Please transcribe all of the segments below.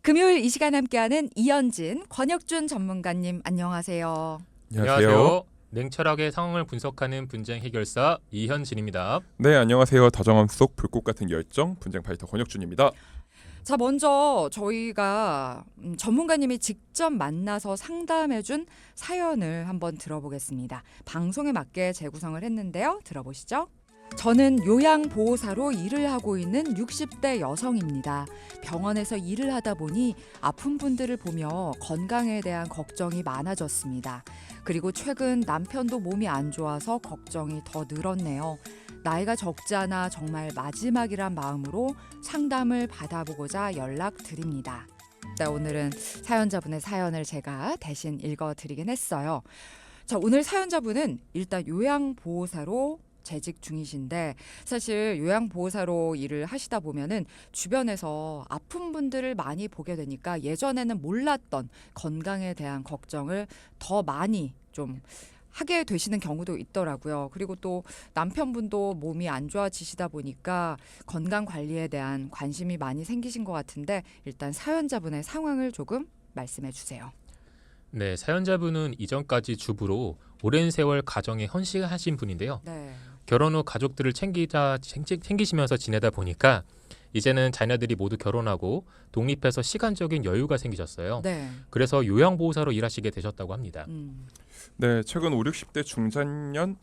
금요일 이 시간 함께하는 이현진, 권혁준 전문가님 안녕하세요. 안녕하세요. 냉철하게 상황을 분석하는 분쟁 해결사 이현진입니다. 네, 안녕하세요. 다정함 속 불꽃 같은 열정 분쟁 파이터 권혁준입니다. 자, 먼저 저희가 전문가님이 직접 만나서 상담해준 사연을 한번 들어보겠습니다. 방송에 맞게 재구성을 했는데요. 들어보시죠. 저는 요양보호사로 일을 하고 있는 60대 여성입니다. 병원에서 일을 하다 보니 아픈 분들을 보며 건강에 대한 걱정이 많아졌습니다. 그리고 최근 남편도 몸이 안 좋아서 걱정이 더 늘었네요. 나이가 적지 않아 정말 마지막이란 마음으로 상담을 받아보고자 연락드립니다. 네, 오늘은 사연자분의 사연을 제가 대신 읽어드리긴 했어요. 자, 오늘 사연자분은 일단 요양보호사로 재직 중이신데 사실 요양보호사로 일을 하시다 보면은 주변에서 아픈 분들을 많이 보게 되니까 예전에는 몰랐던 건강에 대한 걱정을 더 많이 좀 하게 되시는 경우도 있더라고요. 그리고 또 남편분도 몸이 안 좋아지시다 보니까 건강 관리에 대한 관심이 많이 생기신 것 같은데 일단 사연자분의 상황을 조금 말씀해 주세요. 네, 사연자분은 이전까지 주부로 오랜 세월 가정에 헌신하신 분인데요. 네. 결혼 후 가족들을 챙기시면서 지내다 보니까 이제는 자녀들이 모두 결혼하고 독립해서 시간적인 여유가 생기셨어요. 네. 그래서 요양보호사로 일하시게 되셨다고 합니다. 네, 최근 5, 60대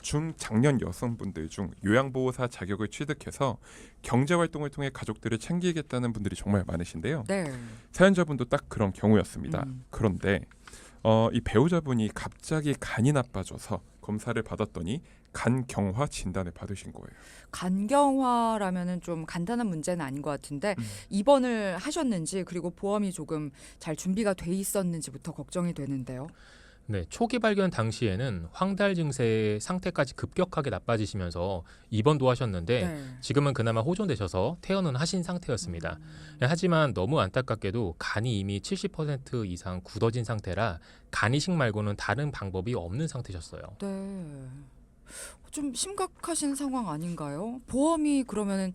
중장년 여성분들 중 요양보호사 자격을 취득해서 경제활동을 통해 가족들을 챙기겠다는 분들이 정말 많으신데요. 네. 사연자분도 딱 그런 경우였습니다. 음. 그런데 이 배우자분이 갑자기 간이 나빠져서 검사를 받았더니 간경화 진단을 받으신 거예요. 간경화라면은 좀 간단한 문제는 아닌 것 같은데 입원을 하셨는지 그리고 보험이 조금 잘 준비가 돼 있었는지부터 걱정이 되는데요. 네, 초기 발견 당시에는 황달 증세의 상태까지 급격하게 나빠지시면서 입원도 하셨는데 네. 지금은 그나마 호전되셔서 퇴원은 하신 상태였습니다. 하지만 너무 안타깝게도 간이 이미 70% 이상 굳어진 상태라 간 이식 말고는 다른 방법이 없는 상태셨어요. 네. 좀 심각하신 상황 아닌가요? 보험이 그러면은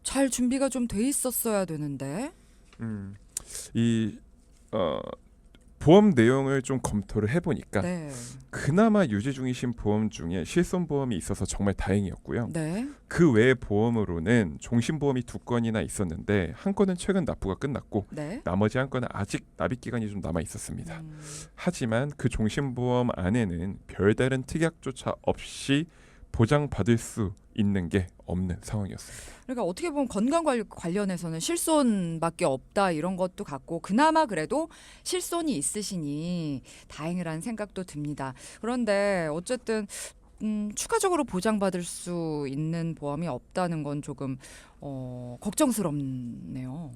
잘 준비가 좀 돼 있었어야 되는데. 이 보험 내용을 좀 검토를 해보니까 네. 그나마 유지 중이신 보험 중에 실손보험이 있어서 정말 다행이었고요. 네. 그 외의 보험으로는 종신보험이 2건이나 있었는데 한 건은 최근 납부가 끝났고 네. 나머지 한 건은 아직 납입 기간이 좀 남아 있었습니다. 하지만 그 종신보험 안에는 별다른 특약조차 없이 보장받을 수 있는 게 없는 상황이었습니다. 그러니까 어떻게 보면 건강 관련해서는 실손밖에 없다 이런 것도 같고 그나마 그래도 실손이 있으시니 다행이라는 생각도 듭니다. 그런데 어쨌든 추가적으로 보장받을 수 있는 보험이 없다는 건 조금 걱정스럽네요.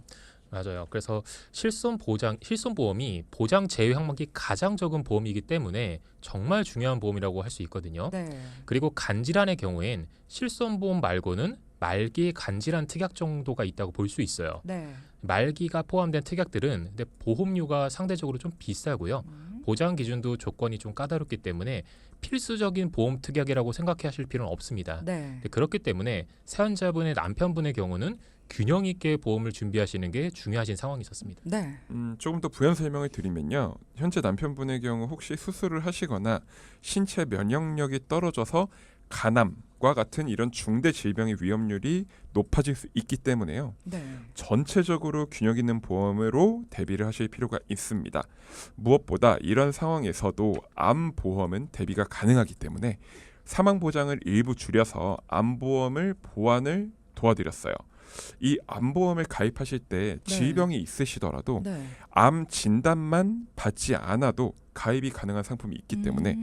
맞아요. 그래서 실손보험이 보장 제외 항목이 가장 적은 보험이기 때문에 정말 중요한 보험이라고 할 수 있거든요. 네. 그리고 간질환의 경우엔 실손보험 말고는 말기 간질환 특약 정도가 있다고 볼 수 있어요. 네. 말기가 포함된 특약들은 근데 보험료가 상대적으로 좀 비싸고요. 보장 기준도 조건이 좀 까다롭기 때문에 필수적인 보험 특약이라고 생각하실 필요는 없습니다. 네. 그렇기 때문에 사연자분의 남편분의 경우는 균형 있게 보험을 준비하시는 게 중요하신 상황이 있었습니다. 네. 조금 더 부연 설명을 드리면요. 현재 남편분의 경우 혹시 수술을 하시거나 신체 면역력이 떨어져서 간암과 같은 이런 중대 질병의 위험률이 높아질 수 있기 때문에요. 네. 전체적으로 균형 있는 보험으로 대비를 하실 필요가 있습니다. 무엇보다 이런 상황에서도 암 보험은 대비가 가능하기 때문에 사망 보장을 일부 줄여서 암 보험을 보완을 도와드렸어요. 이 암보험을 가입하실 때 질병이 있으시더라도 네. 암 진단만 받지 않아도 가입이 가능한 상품이 있기 때문에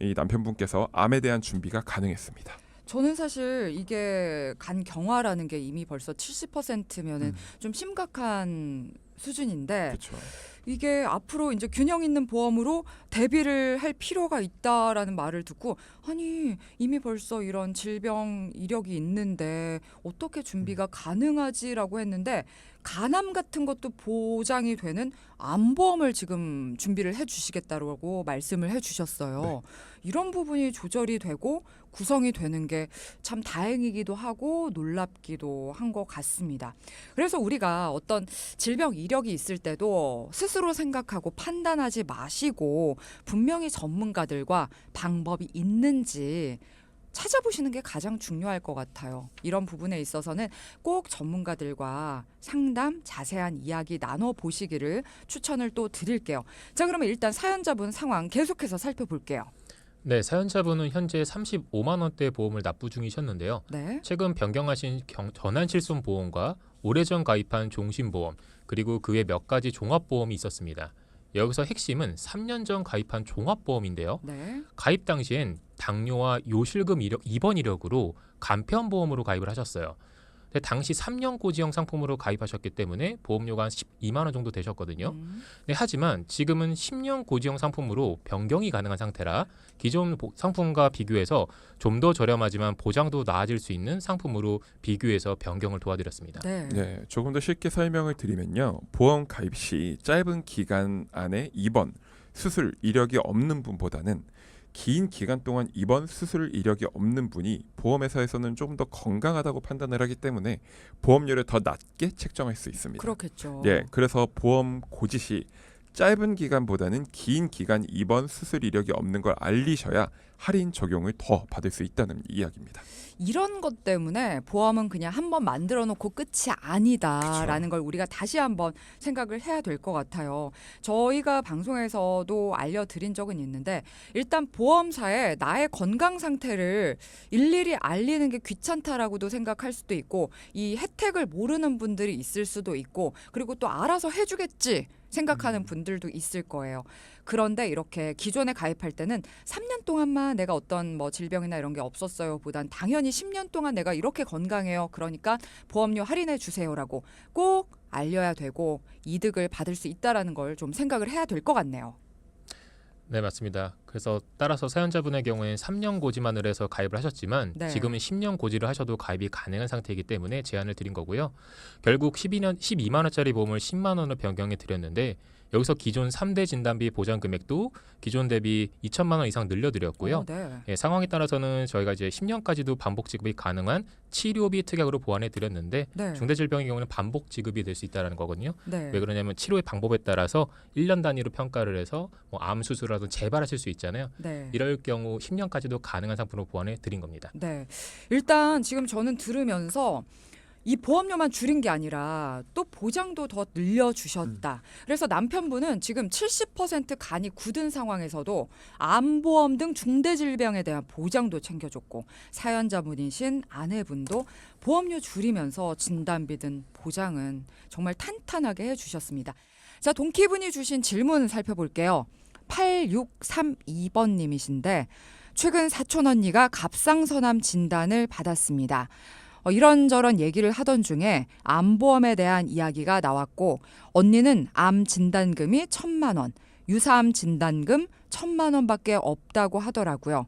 이 남편분께서 암에 대한 준비가 가능했습니다. 저는 사실 이게 간경화라는 게 이미 벌써 70%면은 좀 심각한 수준인데 그렇죠. 이게 앞으로 이제 균형 있는 보험으로 대비를 할 필요가 있다라는 말을 듣고 아니 이미 벌써 이런 질병 이력이 있는데 어떻게 준비가 가능하지라고 했는데 간암 같은 것도 보장이 되는 암보험을 지금 준비를 해주시겠다고 말씀을 해주셨어요. 네. 이런 부분이 조절이 되고 구성이 되는 게 참 다행이기도 하고 놀랍기도 한 것 같습니다. 그래서 우리가 어떤 질병 이력이 있을 때도 스스로 생각하고 판단하지 마시고 분명히 전문가들과 방법이 있는지 찾아보시는 게 가장 중요할 것 같아요. 이런 부분에 있어서는 꼭 전문가들과 상담, 자세한 이야기 나눠보시기를 추천을 또 드릴게요. 자, 그러면 일단 사연자분 상황 계속해서 살펴볼게요. 네, 사연자분은 현재 35만 원대 보험을 납부 중이셨는데요. 네. 최근 변경하신 전환실손 보험과 오래전 가입한 종신보험 그리고 그 외 몇 가지 종합보험이 있었습니다. 여기서 핵심은 3년 전 가입한 종합보험인데요. 네. 가입 당시엔 당뇨와 요실금 입원 이력으로 간편보험으로 가입을 하셨어요. 근데 당시 3년 고지형 상품으로 가입하셨기 때문에 보험료가 한 12만 원 정도 되셨거든요. 네, 하지만 지금은 10년 고지형 상품으로 변경이 가능한 상태라 기존 상품과 비교해서 좀 더 저렴하지만 보장도 나아질 수 있는 상품으로 비교해서 변경을 도와드렸습니다. 네. 네, 조금 더 쉽게 설명을 드리면요. 보험 가입 시 짧은 기간 안에 입원, 수술 이력이 없는 분보다는 긴 기간 동안 입원, 수술 이력이 없는 분이 보험회사에서는 조금 더 건강하다고 판단을 하기 때문에 보험료를 더 낮게 책정할 수 있습니다. 그렇겠죠. 예, 그래서 보험 고지 시 짧은 기간보다는 긴 기간 입원, 수술 이력이 없는 걸 알리셔야 할인 적용을 더 받을 수 있다는 이야기입니다. 이런 것 때문에 보험은 그냥 한번 만들어 놓고 끝이 아니다라는 걸 우리가 다시 한번 생각을 해야 될 것 같아요. 저희가 방송에서도 알려드린 적은 있는데 일단 보험사에 나의 건강 상태를 일일이 알리는 게 귀찮다라고도 생각할 수도 있고 이 혜택을 모르는 분들이 있을 수도 있고 그리고 또 알아서 해주겠지 생각하는 분들도 있을 거예요. 그런데 이렇게 기존에 가입할 때는 3년 동안만 내가 어떤 뭐 질병이나 이런 게 없었어요 보단 당연히 10년 동안 내가 이렇게 건강해요. 그러니까 보험료 할인해 주세요라고 꼭 알려야 되고 이득을 받을 수 있다라는 걸 좀 생각을 해야 될 것 같네요. 네, 맞습니다. 그래서 따라서 사연자분의 경우에는 3년 고지만을 해서 가입을 하셨지만 네. 지금은 10년 고지를 하셔도 가입이 가능한 상태이기 때문에 제안을 드린 거고요. 결국 12만 원짜리 보험을 10만 원으로 변경해 드렸는데 여기서 기존 3대 진단비 보장 금액도 기존 대비 2천만 원 이상 늘려드렸고요. 네. 예, 상황에 따라서는 저희가 이제 10년까지도 반복 지급이 가능한 치료비 특약으로 보완해 드렸는데 네. 중대질병의 경우는 반복 지급이 될 수 있다는 거거든요. 네. 왜 그러냐면 치료의 방법에 따라서 1년 단위로 평가를 해서 뭐 암 수술이라든 재발하실 수 있잖아요. 네. 이럴 경우 10년까지도 가능한 상품으로 보완해 드린 겁니다. 네. 일단 지금 저는 들으면서 이 보험료만 줄인 게 아니라 또 보장도 더 늘려주셨다. 그래서 남편분은 지금 70% 간이 굳은 상황에서도 암보험 등 중대질병에 대한 보장도 챙겨줬고 사연자분이신 아내분도 보험료 줄이면서 진단비 등 보장은 정말 탄탄하게 해주셨습니다. 자, 동키분이 주신 질문 살펴볼게요. 8632번님이신데 최근 사촌 언니가 갑상선암 진단을 받았습니다. 이런저런 얘기를 하던 중에 암보험에 대한 이야기가 나왔고 언니는 암 진단금이 1,000만 원, 유사암 진단금 1,000만 원밖에 없다고 하더라고요.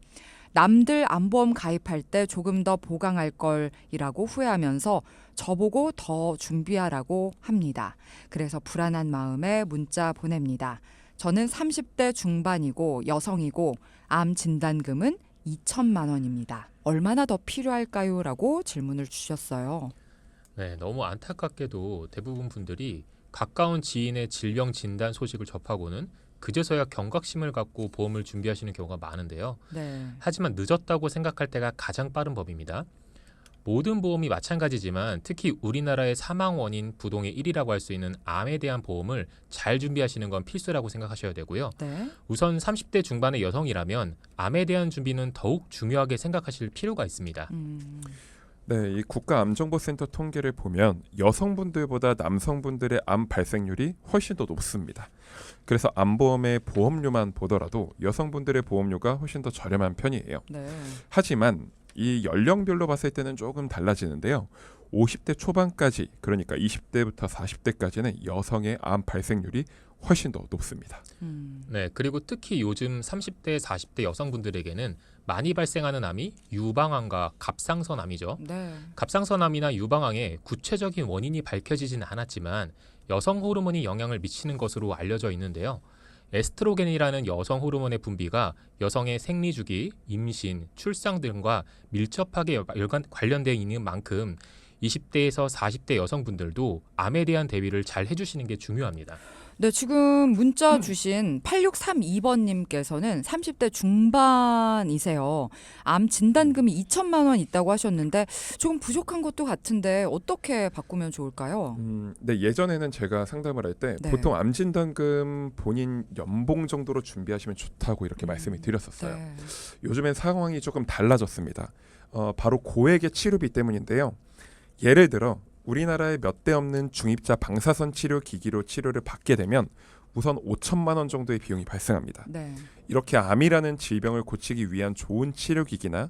남들 암보험 가입할 때 조금 더 보강할 걸이라고 후회하면서 저보고 더 준비하라고 합니다. 그래서 불안한 마음에 문자 보냅니다. 저는 30대 중반이고 여성이고 암 진단금은 2천만 원입니다. 얼마나 더 필요할까요? 라고 질문을 주셨어요. 네, 너무 안타깝게도 대부분 분들이 가까운 지인의 질병 진단 소식을 접하고는 그제서야 경각심을 갖고 보험을 준비하시는 경우가 많은데요. 네. 하지만 늦었다고 생각할 때가 가장 빠른 법입니다. 모든 보험이 마찬가지지만 특히 우리나라의 사망 원인 부동의 1위라고 할 수 있는 암에 대한 보험을 잘 준비하시는 건 필수라고 생각하셔야 되고요. 네. 우선 30대 중반의 여성이라면 암에 대한 준비는 더욱 중요하게 생각하실 필요가 있습니다. 네, 이 국가암정보센터 통계를 보면 여성분들보다 남성분들의 암 발생률이 훨씬 더 높습니다. 그래서 암보험의 보험료만 보더라도 여성분들의 보험료가 훨씬 더 저렴한 편이에요. 네. 하지만 이 연령별로 봤을 때는 조금 달라지는데요. 50대 초반까지, 그러니까 20대부터 40대까지는 여성의 암 발생률이 훨씬 더 높습니다. 네, 그리고 특히 요즘 30대, 40대 여성분들에게는 많이 발생하는 암이 유방암과 갑상선암이죠. 네. 갑상선암이나 유방암의 구체적인 원인이 밝혀지진 않았지만 여성 호르몬이 영향을 미치는 것으로 알려져 있는데요. 에스트로겐이라는 여성 호르몬의 분비가 여성의 생리주기, 임신, 출산 등과 밀접하게 관련되어 있는 만큼 20대에서 40대 여성분들도 암에 대한 대비를 잘 해주시는 게 중요합니다. 네, 지금 문자 주신 8632번님께서는 30대 중반이세요. 암 진단금이 2천만 원 있다고 하셨는데 조금 부족한 것도 같은데 어떻게 바꾸면 좋을까요? 네, 예전에는 제가 상담을 할 때 네. 보통 암 진단금 본인 연봉 정도로 준비하시면 좋다고 이렇게 말씀을 드렸었어요. 네. 요즘엔 상황이 조금 달라졌습니다. 바로 고액의 치료비 때문인데요. 예를 들어 우리나라에 몇 대 없는 중입자 방사선 치료 기기로 치료를 받게 되면 우선 5천만 원 정도의 비용이 발생합니다. 네. 이렇게 암이라는 질병을 고치기 위한 좋은 치료기기나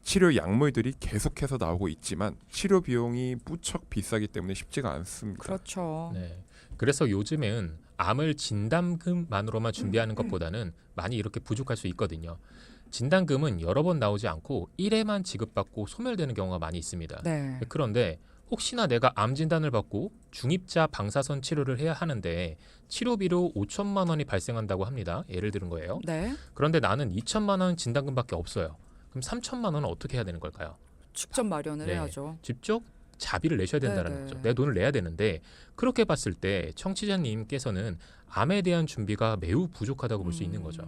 치료 약물들이 계속해서 나오고 있지만 치료 비용이 무척 비싸기 때문에 쉽지가 않습니다. 그렇죠. 네. 그래서 요즘은 암을 진단금만으로만 준비하는 것보다는 많이 이렇게 부족할 수 있거든요. 진단금은 여러 번 나오지 않고 1회만 지급받고 소멸되는 경우가 많이 있습니다. 네. 그런데 혹시나 내가 암 진단을 받고 중입자 방사선 치료를 해야 하는데 치료비로 5천만 원이 발생한다고 합니다. 예를 들은 거예요. 네. 그런데 나는 2천만 원 진단금밖에 없어요. 그럼 3천만 원은 어떻게 해야 되는 걸까요? 직접 마련을 네. 해야죠. 직접 자비를 내셔야 된다는 네네. 거죠. 내 돈을 내야 되는데 그렇게 봤을 때 청취자님께서는 암에 대한 준비가 매우 부족하다고 볼 수 있는 거죠.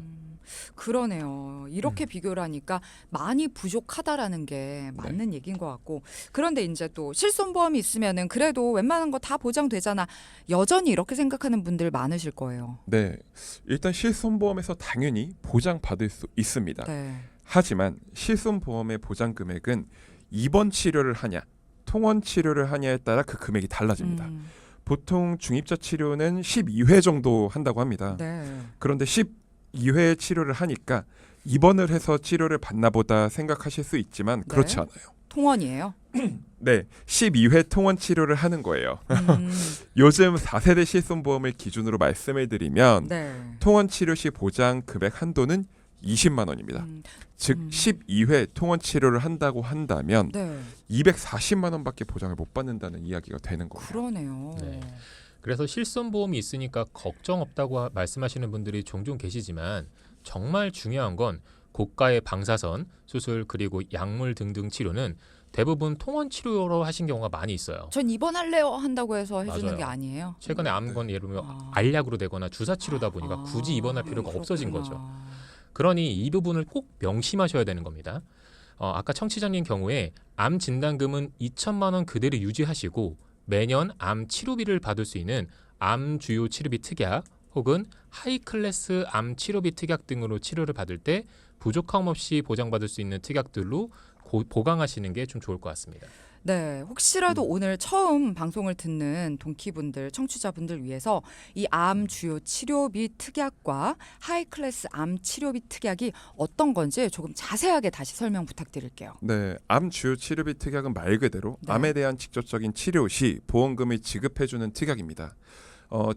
그러네요. 이렇게 비교를 하니까 많이 부족하다라는 게 맞는 얘기인 것 같고, 그런데 이제 또 실손보험이 있으면은 그래도 웬만한 거 다 보장되잖아. 여전히 이렇게 생각하는 분들 많으실 거예요. 네, 일단 실손보험에서 당연히 보장받을 수 있습니다. 네. 하지만 실손보험의 보장 금액은 입원 치료를 하냐 통원 치료를 하냐에 따라 그 금액이 달라집니다. 보통 중입자 치료는 12회 정도 한다고 합니다. 네. 그런데 12회 치료를 하니까 입원을 해서 치료를 받나 보다 생각하실 수 있지만 그렇지 네. 않아요. 통원이에요. 네, 12회 통원 치료를 하는 거예요. 음, 요즘 4세대 실손보험을 기준으로 말씀을 드리면 네. 통원 치료 시 보장 금액 한도는 20만 원입니다. 즉 12회 통원 치료를 한다고 한다면 네. 240만 원밖에 보장을 못 받는다는 이야기가 되는 거예요. 그러네요. 네. 그래서 실손보험이 있으니까 걱정 없다고 말씀하시는 분들이 종종 계시지만 정말 중요한 건 고가의 방사선, 수술 그리고 약물 등등 치료는 대부분 통원 치료로 하신 경우가 많이 있어요. 전 입원할래요 한다고 해서 해주는 맞아요. 게 아니에요. 최근에 암건 예를 들면 아. 알약으로 되거나 주사 치료다 보니까 굳이 입원할 필요가 없어진 거죠. 그렇구나. 그러니 이 부분을 꼭 명심하셔야 되는 겁니다. 아까 청취자님 경우에 암 진단금은 2천만 원 그대로 유지하시고 매년 암 치료비를 받을 수 있는 암 주요 치료비 특약 혹은 하이클래스 암 치료비 특약 등으로 치료를 받을 때 부족함 없이 보장받을 수 있는 특약들로 보강하시는 게 좀 좋을 것 같습니다. 네, 혹시라도 오늘 처음 방송을 듣는 동키분들, 청취자분들 위해서 이 암 주요 치료비 특약과 하이클래스 암 치료비 특약이 어떤 건지 조금 자세하게 다시 설명 부탁드릴게요. 네, 암 주요 치료비 특약은 말 그대로 네. 암에 대한 직접적인 치료 시 보험금을 지급해주는 특약입니다.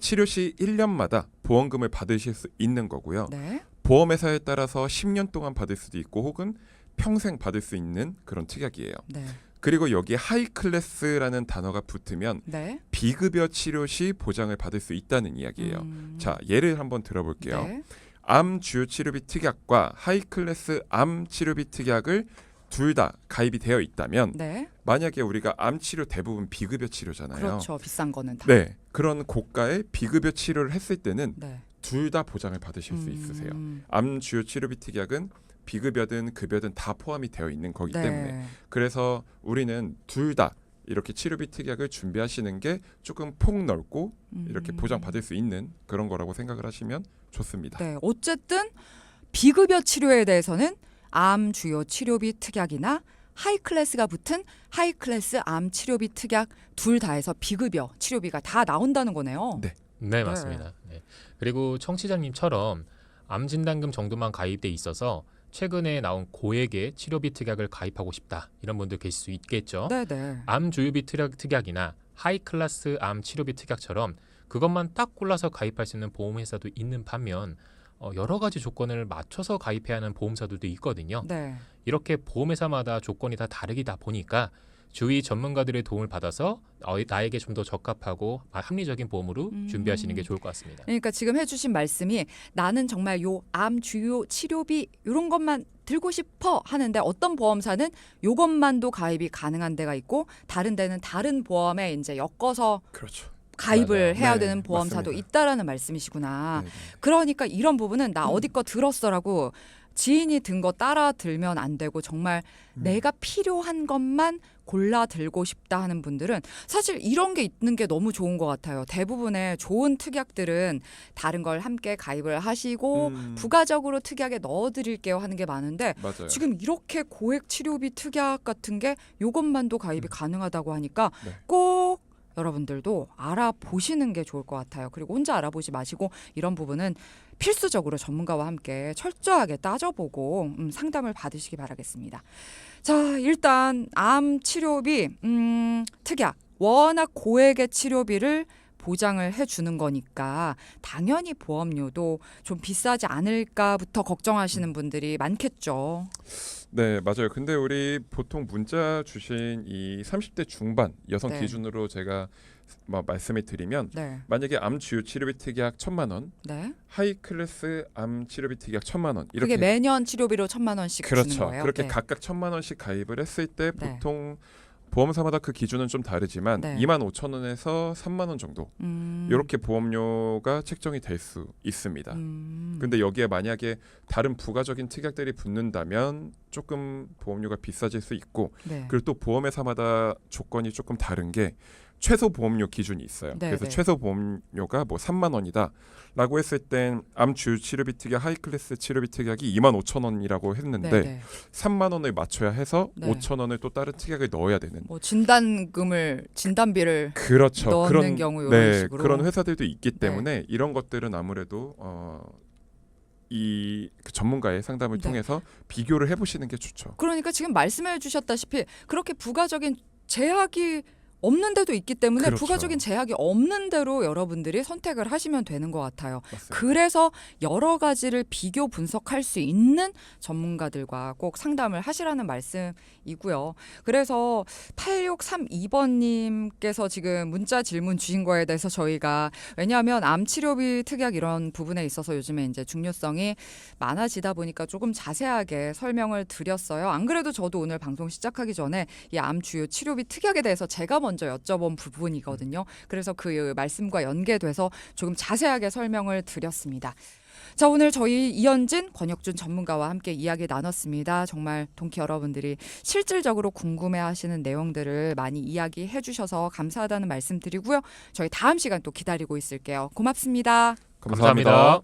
치료 시 1년마다 보험금을 받으실 수 있는 거고요. 네. 보험회사에 따라서 10년 동안 받을 수도 있고 혹은 평생 받을 수 있는 그런 특약이에요. 네. 그리고 여기에 하이클래스라는 단어가 붙으면 네. 비급여 치료 시 보장을 받을 수 있다는 이야기예요. 자, 예를 한번 들어볼게요. 네. 암 주요 치료비 특약과 하이클래스 암 치료비 특약을 둘 다 가입이 되어 있다면 네. 만약에 우리가 암 치료 대부분 비급여 치료잖아요. 그렇죠. 비싼 거는 다. 네, 그런 고가의 비급여 치료를 했을 때는 네. 둘 다 보장을 받으실 수 있으세요. 암 주요 치료비 특약은 비급여든 급여든 다 포함이 되어 있는 거기 네. 때문에 그래서 우리는 둘 다 이렇게 치료비 특약을 준비하시는 게 조금 폭 넓고 이렇게 보장받을 수 있는 그런 거라고 생각을 하시면 좋습니다. 네. 어쨌든 비급여 치료에 대해서는 암 주요 치료비 특약이나 하이클래스가 붙은 하이클래스 암 치료비 특약 둘 다 해서 비급여 치료비가 다 나온다는 거네요. 네. 네, 맞습니다. 네. 그리고 청취자님처럼 암 진단금 정도만 가입돼 있어서 최근에 나온 고액의 치료비 특약을 가입하고 싶다 이런 분들 계실 수 있겠죠. 네, 네. 암 주요비 특약이나 하이클래스 암 치료비 특약처럼 그것만 딱 골라서 가입할 수 있는 보험회사도 있는 반면 여러 가지 조건을 맞춰서 가입해야 하는 보험사들도 있거든요. 네. 이렇게 보험회사마다 조건이 다 다르다 보니까 주위 전문가들의 도움을 받아서 나에게 좀 더 적합하고 합리적인 보험으로 준비하시는 게 좋을 것 같습니다. 그러니까 지금 해주신 말씀이 나는 정말 요 암 주요 치료비 이런 것만 들고 싶어 하는데 어떤 보험사는 요것만도 가입이 가능한 데가 있고 다른 데는 다른 보험에 이제 엮어서 그렇죠. 가입을 맞아요. 해야 네, 되는 보험사도 맞습니다. 있다라는 말씀이시구나. 네. 그러니까 이런 부분은 나 어디 거 들었어라고 지인이 든 거 따라 들면 안 되고 정말 내가 필요한 것만 골라 들고 싶다 하는 분들은 사실 이런 게 있는 게 너무 좋은 것 같아요. 대부분의 좋은 특약들은 다른 걸 함께 가입을 하시고 부가적으로 특약에 넣어드릴게요 하는 게 많은데 맞아요. 지금 이렇게 고액 치료비 특약 같은 게 요것만도 가입이 가능하다고 하니까 네. 꼭 여러분들도 알아보시는 게 좋을 것 같아요. 그리고 혼자 알아보지 마시고 이런 부분은 필수적으로 전문가와 함께 철저하게 따져보고 상담을 받으시기 바라겠습니다. 자, 일단 암 치료비 특약 워낙 고액의 치료비를 보장을 해주는 거니까 당연히 보험료도 좀 비싸지 않을까부터 걱정하시는 분들이 많겠죠. 네, 맞아요. 근데 우리 보통 문자 주신 이 30대 중반 여성 네. 기준으로 제가 말씀을 드리면 네, 만약에 암 주요 치료비 특약 1,000만 원, 네. 하이 클래스 암 치료비 특약 1,000만 원 그게 이렇게 매년 치료비로 1,000만 원씩 주는 그렇죠. 거예요. 그렇게 네. 각각 1,000만 원씩 가입을 했을 때 네. 보통 보험사마다 그 기준은 좀 다르지만 네. 25,000원에서 3만 원 정도 이렇게 보험료가 책정이 될 수 있습니다. 근데 여기에 만약에 다른 부가적인 특약들이 붙는다면 조금 보험료가 비싸질 수 있고 네. 그리고 또 보험회사마다 조건이 조금 다른 게 최소 보험료 기준이 있어요. 네, 그래서 네. 최소 보험료가 뭐 3만 원이다라고 했을 땐 암 주요 치료비 특약 하이 클래스 치료비 특약이 25,000원이라고 했는데 네, 네. 3만 원을 맞춰야 해서 네. 5,000원을 또 다른 특약을 넣어야 되는 뭐 진단비를 그렇죠. 넣는 그런 경우 이런 네, 식으로. 그런 회사들도 있기 때문에 이런 것들은 아무래도 이 전문가의 상담을 네. 통해서 비교를 해보시는 게 좋죠. 그러니까 지금 말씀해 주셨다시피 그렇게 부가적인 제약이 없는 데도 있기 때문에 그렇죠. 부가적인 제약이 없는 대로 여러분들이 선택을 하시면 되는 것 같아요. 맞습니다. 그래서 여러 가지를 비교 분석할 수 있는 전문가들과 꼭 상담을 하시라는 말씀이고요. 그래서 8632번님께서 지금 문자 질문 주신 거에 대해서 저희가 왜냐하면 암 치료비 특약 이런 부분에 있어서 요즘에 이제 중요성이 많아지다 보니까 조금 자세하게 설명을 드렸어요. 안 그래도 저도 오늘 방송 시작하기 전에 이 암 주요 치료비 특약에 대해서 제가 먼저 여쭤본 부분이거든요. 그래서 그 말씀과 연계돼서 조금 자세하게 설명을 드렸습니다. 자, 오늘 저희 이현진, 권혁준 전문가와 함께 이야기 나눴습니다. 정말 동키 여러분들이 실질적으로 궁금해하시는 내용들을 많이 이야기해 주셔서 감사하다는 말씀 드리고요. 저희 다음 시간 또 기다리고 있을게요. 고맙습니다. 감사합니다.